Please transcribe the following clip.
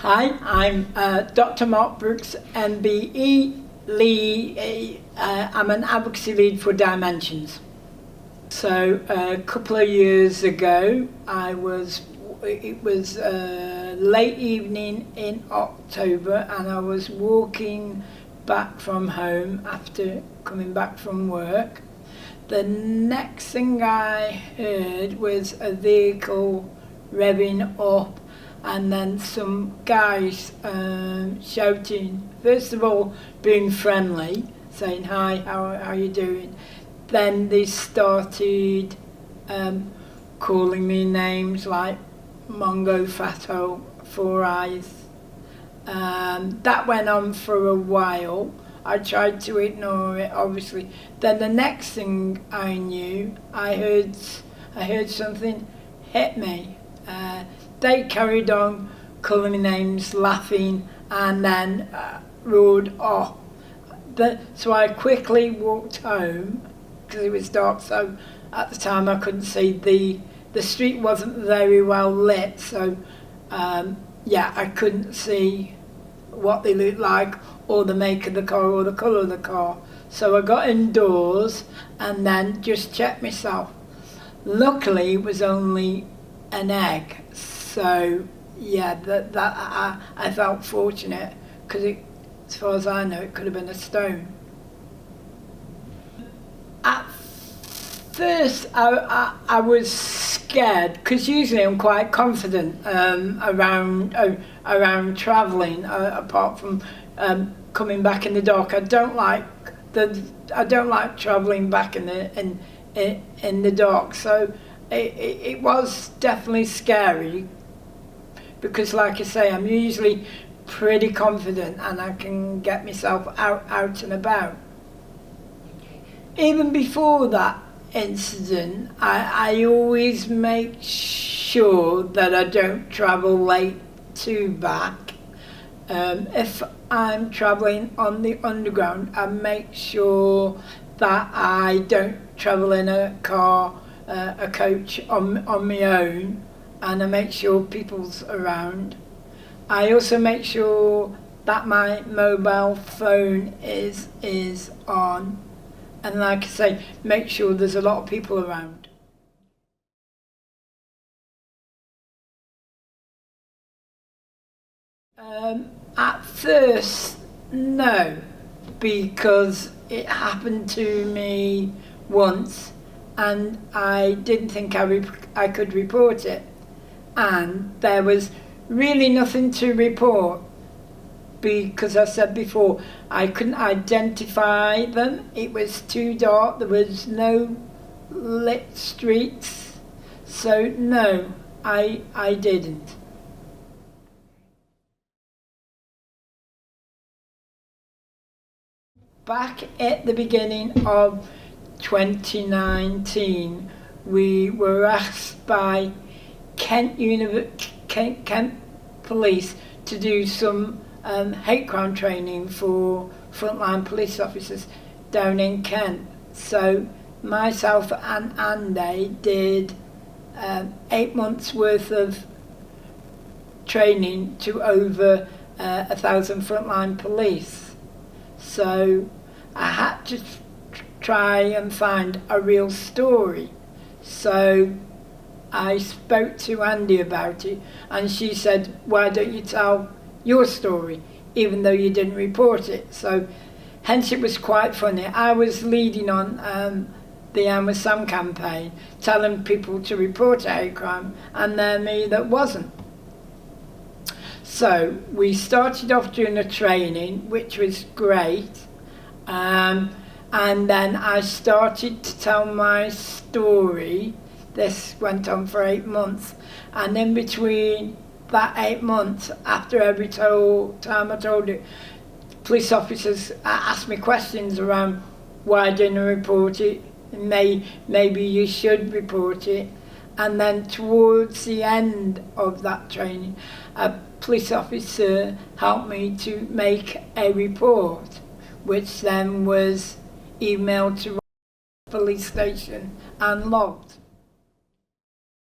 Hi, I'm Dr. Mark Brooks, MBE lead. I'm an advocacy lead for Dimensions. So a couple of years ago, it was late evening in October, and I was walking back from home after coming back from work. The next thing I heard was a vehicle revving up, and then some guys shouting, first of all being friendly, saying hi, how are you doing? Then they started calling me names like Mongo, Fatto, Four Eyes. That went on for a while. I tried to ignore it, obviously. Then the next thing I knew, I heard something hit me. They carried on calling me names, laughing, and then roared off. So I quickly walked home because it was dark. So at the time I couldn't see. The street wasn't very well lit, so I couldn't see what they looked like, or the make of the car, or the colour of the car. So I got indoors and then just checked myself. Luckily, it was only an egg. So yeah, I felt fortunate, because as far as I know, it could have been a stone. At first, I was scared, because usually I'm quite confident around travelling. Apart from coming back in the dark, I don't like travelling back in the dark. So it was definitely scary, because, like I say, I'm usually pretty confident and I can get myself out and about. Even before that incident, I always make sure that I don't travel late to back. If I'm travelling on the underground, I make sure that I don't travel in a car, a coach on my own, and I make sure people's around. I also make sure that my mobile phone is on, and, like I say, make sure there's a lot of people around. At first, no, because it happened to me once and I didn't think I could report it, and there was really nothing to report, because I said before, I couldn't identify them. It was too dark, there was no lit streets, so no, I didn't. Back at the beginning of 2019, we were asked by Kent Police to do some hate crime training for frontline police officers down in Kent. So myself and Andy did 8 months worth of training to over 1,000 frontline police. So I had to try and find a real story. So I spoke to Andy about it, and she said, why don't you tell your story, even though you didn't report it? So hence it was quite funny. I was leading on the I'm with Sam campaign, telling people to report a hate crime, and then me that wasn't. So we started off doing a training, which was great. And then I started to tell my story. This went on for 8 months, and in between that 8 months, after every time I told it, police officers asked me questions around why I didn't report it, maybe you should report it. And then towards the end of that training, a police officer helped me to make a report, which then was emailed to the police station and logged.